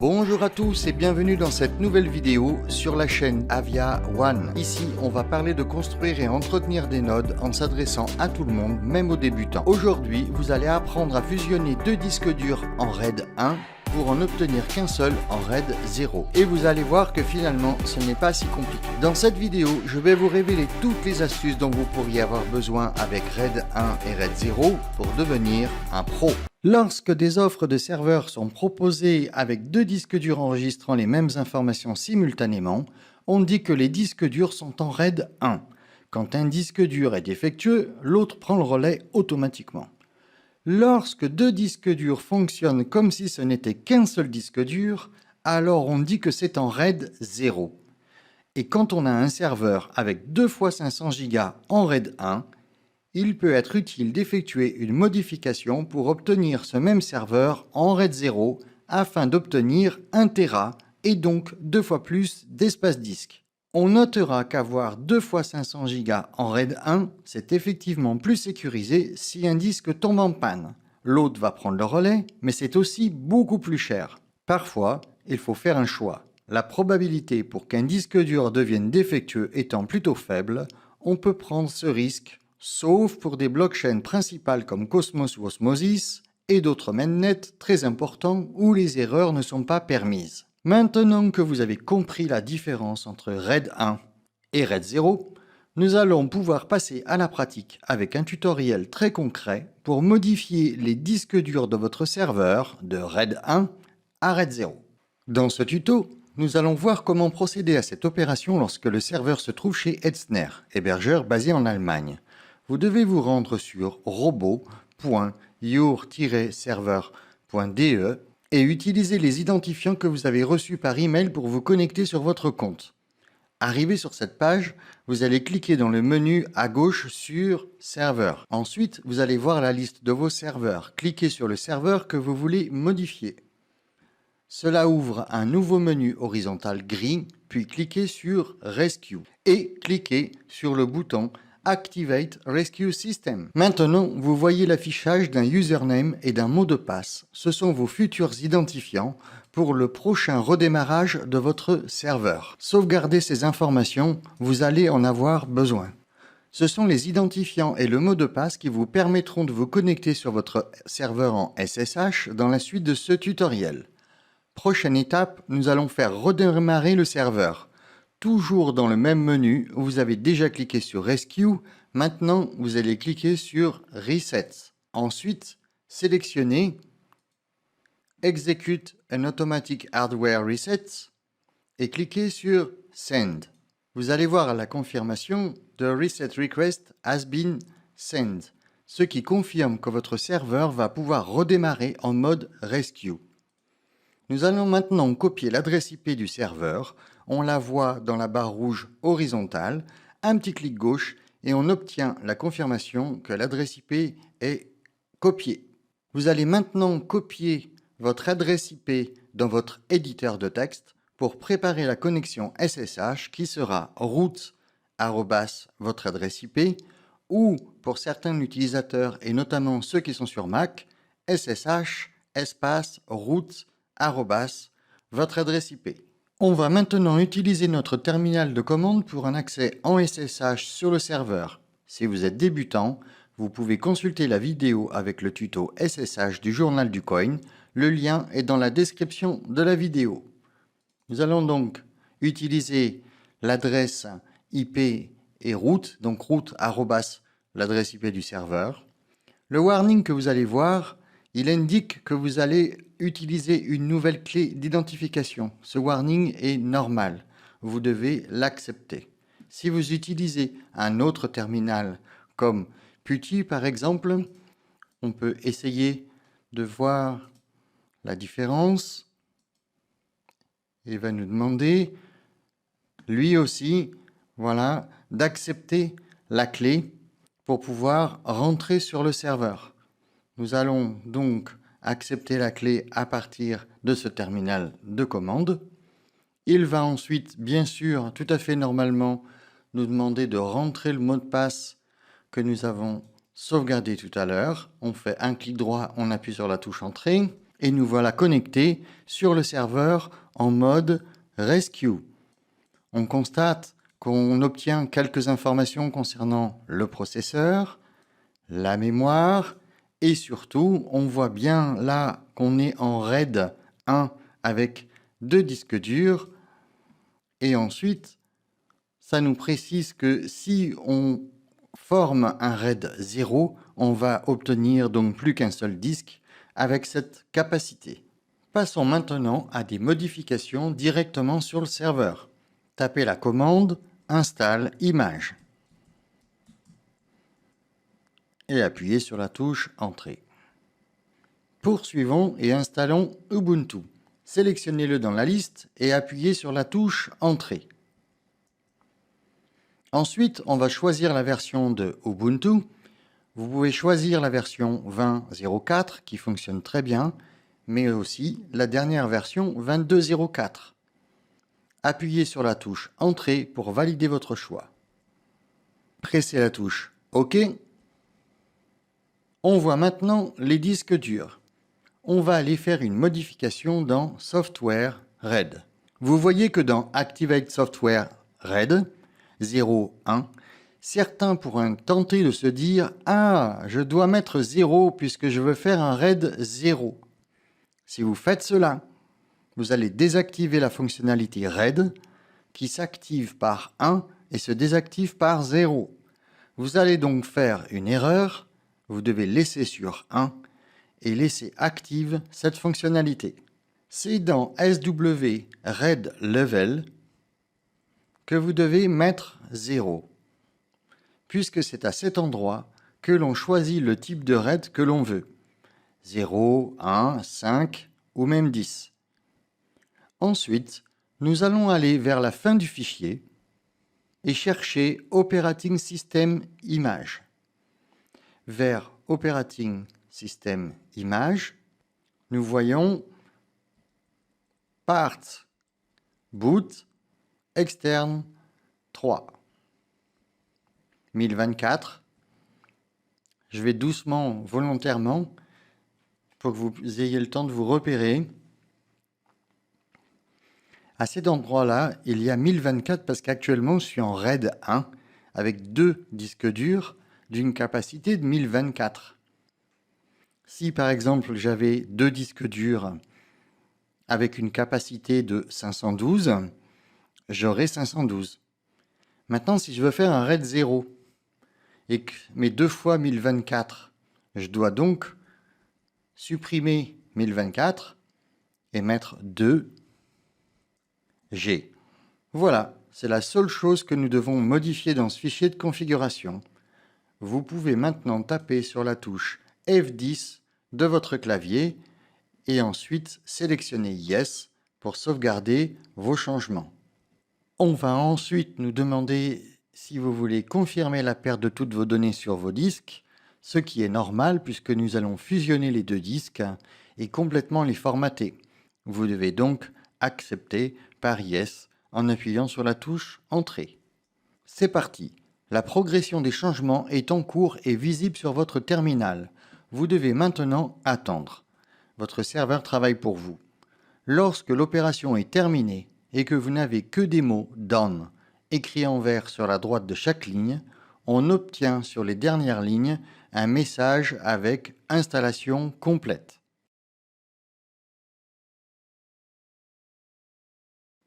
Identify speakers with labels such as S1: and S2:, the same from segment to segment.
S1: Bonjour à tous et bienvenue dans cette nouvelle vidéo sur la chaîne Avia One. Ici, on va parler de construire et entretenir des nodes en s'adressant à tout le monde, même aux débutants. Aujourd'hui, vous allez apprendre à fusionner deux disques durs en RAID 1 pour en obtenir qu'un seul en RAID 0. Et vous allez voir que finalement, ce n'est pas si compliqué. Dans cette vidéo, je vais vous révéler toutes les astuces dont vous pourriez avoir besoin avec RAID 1 et RAID 0 pour devenir un pro. Lorsque des offres de serveurs sont proposées avec deux disques durs enregistrant les mêmes informations simultanément, on dit que les disques durs sont en RAID 1. Quand un disque dur est défectueux, l'autre prend le relais automatiquement. Lorsque deux disques durs fonctionnent comme si ce n'était qu'un seul disque dur, alors on dit que c'est en RAID 0. Et quand on a un serveur avec 2 fois 500 Go en RAID 1, il peut être utile d'effectuer une modification pour obtenir ce même serveur en RAID 0 afin d'obtenir 1 Tera et donc 2 fois plus d'espace disque. On notera qu'avoir 2 fois 500 Go en RAID 1, c'est effectivement plus sécurisé si un disque tombe en panne. L'autre va prendre le relais, mais c'est aussi beaucoup plus cher. Parfois, il faut faire un choix. La probabilité pour qu'un disque dur devienne défectueux étant plutôt faible, on peut prendre ce risque sauf pour des blockchains principales comme Cosmos ou Osmosis et d'autres mainnets très importants où les erreurs ne sont pas permises. Maintenant que vous avez compris la différence entre RAID 1 et RAID 0, nous allons pouvoir passer à la pratique avec un tutoriel très concret pour modifier les disques durs de votre serveur de RAID 1 à RAID 0. Dans ce tuto, nous allons voir comment procéder à cette opération lorsque le serveur se trouve chez Hetzner, hébergeur basé en Allemagne. Vous devez vous rendre sur robot.your-server.de et utiliser les identifiants que vous avez reçus par email pour vous connecter sur votre compte. Arrivé sur cette page, vous allez cliquer dans le menu à gauche sur Serveur. Ensuite, vous allez voir la liste de vos serveurs. Cliquez sur le serveur que vous voulez modifier. Cela ouvre un nouveau menu horizontal gris, puis cliquez sur Rescue et cliquez sur le bouton Activate Rescue System. Maintenant, vous voyez l'affichage d'un username et d'un mot de passe. Ce sont vos futurs identifiants pour le prochain redémarrage de votre serveur. Sauvegardez ces informations, vous allez en avoir besoin. Ce sont les identifiants et le mot de passe qui vous permettront de vous connecter sur votre serveur en SSH dans la suite de ce tutoriel. Prochaine étape, nous allons faire redémarrer le serveur. Toujours dans le même menu, vous avez déjà cliqué sur Rescue. Maintenant, vous allez cliquer sur Reset. Ensuite, sélectionnez Execute an Automatic Hardware Reset et cliquez sur Send. Vous allez voir la confirmation The Reset Request has been sent, ce qui confirme que votre serveur va pouvoir redémarrer en mode Rescue. Nous allons maintenant copier l'adresse IP du serveur. On la voit dans la barre rouge horizontale. Un petit clic gauche et on obtient la confirmation que l'adresse IP est copiée. Vous allez maintenant copier votre adresse IP dans votre éditeur de texte pour préparer la connexion SSH qui sera root@ votre adresse IP ou pour certains utilisateurs et notamment ceux qui sont sur Mac, SSH espace root@ votre adresse IP. On va maintenant utiliser notre terminal de commande pour un accès en SSH sur le serveur. Si vous êtes débutant, vous pouvez consulter la vidéo avec le tuto SSH du journal du coin. Le lien est dans la description de la vidéo. Nous allons donc utiliser l'adresse IP et root, donc root@ l'adresse IP du serveur. Le warning que vous allez voir, il indique que vous allez utiliser une nouvelle clé d'identification. Ce warning est normal. Vous devez l'accepter. Si vous utilisez un autre terminal comme PuTTY par exemple, on peut essayer de voir la différence. Il va nous demander, lui aussi, voilà, d'accepter la clé pour pouvoir rentrer sur le serveur. Nous allons donc accepter la clé à partir de ce terminal de commande. Il va ensuite, bien sûr, tout à fait normalement, nous demander de rentrer le mot de passe que nous avons sauvegardé tout à l'heure. On fait un clic droit, on appuie sur la touche Entrée. et nous voilà connectés sur le serveur en mode Rescue. On constate qu'on obtient quelques informations concernant le processeur, la mémoire et surtout on voit bien là qu'on est en RAID 1 avec 2 disques durs et ensuite ça nous précise que si on forme un RAID 0, on va obtenir donc plus qu'un seul disque avec cette capacité. Passons maintenant à des modifications directement sur le serveur. Tapez la commande installe image et appuyez sur la touche entrée. Poursuivons et installons Ubuntu. Sélectionnez-le dans la liste et appuyez sur la touche entrée. Ensuite, on va choisir la version de Ubuntu. Vous pouvez choisir la version 20.04 qui fonctionne très bien, mais aussi la dernière version 22.04. Appuyez sur la touche Entrée pour valider votre choix. Pressez la touche OK. On voit maintenant les disques durs. On va aller faire une modification dans Software RAID. Vous voyez que dans Activate Software RAID 0.1, certains pourraient tenter de se dire « Ah, je dois mettre 0 puisque je veux faire un RAID 0 ». Si vous faites cela, vous allez désactiver la fonctionnalité RAID qui s'active par 1 et se désactive par 0. Vous allez donc faire une erreur, vous devez laisser sur 1 et laisser active cette fonctionnalité. C'est dans SW RAID Level que vous devez mettre 0, puisque c'est à cet endroit que l'on choisit le type de RAID que l'on veut. 0, 1, 5 ou même 10. Ensuite, nous allons aller vers la fin du fichier et chercher Operating System Image. Vers Operating System Image, nous voyons Part, Boot, Externe 3. 1024. Je vais doucement, volontairement, pour que vous ayez le temps de vous repérer. À cet endroit-là, il y a 1024 parce qu'actuellement, je suis en RAID 1 avec 2 disques durs d'une capacité de 1024. Si par exemple, j'avais 2 disques durs avec une capacité de 512, j'aurai 512. Maintenant, si je veux faire un RAID 0 et que mes 2 fois 1024, je dois donc supprimer 1024 et mettre 2 G. Voilà, c'est la seule chose que nous devons modifier dans ce fichier de configuration. Vous pouvez maintenant taper sur la touche F10 de votre clavier et ensuite sélectionner Yes pour sauvegarder vos changements. On va ensuite nous demander si vous voulez confirmer la perte de toutes vos données sur vos disques, ce qui est normal puisque nous allons fusionner les 2 disques et complètement les formater. Vous devez donc accepter par Yes en appuyant sur la touche Entrée. C'est parti. La progression des changements est en cours et visible sur votre terminal. Vous devez maintenant attendre. Votre serveur travaille pour vous. Lorsque l'opération est terminée et que vous n'avez que des mots Done écrits en vert sur la droite de chaque ligne, on obtient sur les dernières lignes un message avec installation complète.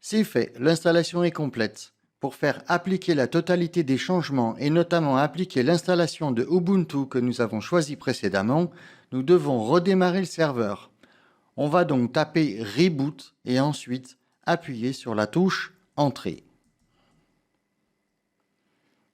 S1: C'est fait, l'installation est complète. Pour faire appliquer la totalité des changements et notamment appliquer l'installation de Ubuntu que nous avons choisi précédemment, nous devons redémarrer le serveur. On va donc taper Reboot et ensuite appuyer sur la touche Entrée.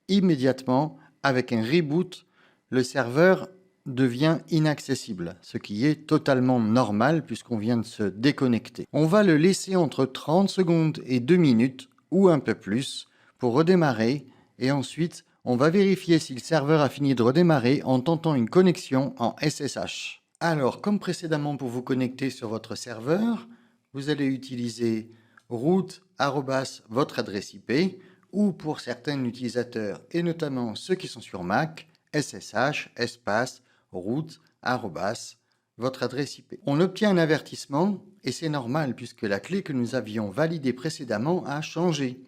S1: Immédiatement, avec un reboot, le serveur devient inaccessible, ce qui est totalement normal puisqu'on vient de se déconnecter. On va le laisser entre 30 secondes et 2 minutes ou un peu plus pour redémarrer et ensuite on va vérifier si le serveur a fini de redémarrer en tentant une connexion en SSH. Alors comme précédemment pour vous connecter sur votre serveur, vous allez utiliser root @ votre adresse IP ou pour certains utilisateurs et notamment ceux qui sont sur Mac, SSH espace root @ votre adresse IP. On obtient un avertissement et c'est normal puisque la clé que nous avions validée précédemment a changé.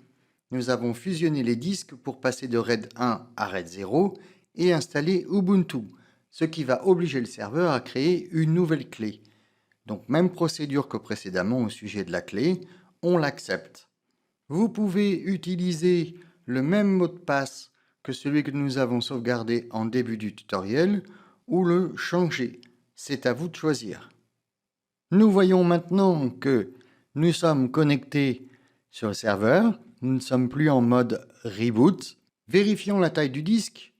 S1: Nous avons fusionné les disques pour passer de RAID 1 à RAID 0 et installer Ubuntu, ce qui va obliger le serveur à créer une nouvelle clé. Donc même procédure que précédemment au sujet de la clé, on l'accepte. Vous pouvez utiliser le même mot de passe que celui que nous avons sauvegardé en début du tutoriel ou le changer. C'est à vous de choisir. Nous voyons maintenant que nous sommes connectés sur le serveur. Nous ne sommes plus en mode reboot. Vérifions la taille du disque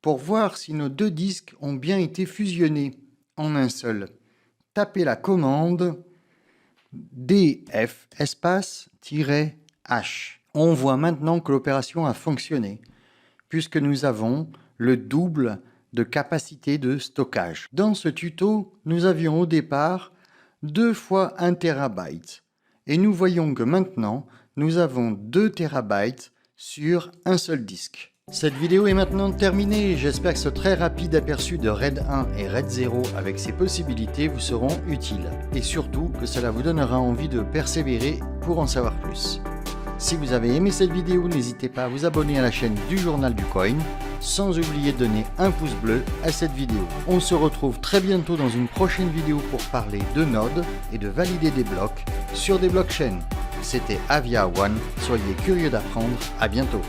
S1: pour voir si nos deux disques ont bien été fusionnés en un seul. Tapez la commande df -h. On voit maintenant que l'opération a fonctionné puisque nous avons le double de capacité de stockage. Dans ce tuto, nous avions au départ 2 fois 1 TB et nous voyons que maintenant nous avons 2 TB sur un seul disque. Cette vidéo est maintenant terminée. J'espère que ce très rapide aperçu de RAID 1 et RAID 0 avec ses possibilités vous seront utiles et surtout que cela vous donnera envie de persévérer pour en savoir plus. Si vous avez aimé cette vidéo, n'hésitez pas à vous abonner à la chaîne du Journal du Coin, sans oublier de donner un pouce bleu à cette vidéo. On se retrouve très bientôt dans une prochaine vidéo pour parler de nodes et de valider des blocs sur des blockchains. C'était Avia One, soyez curieux d'apprendre, à bientôt.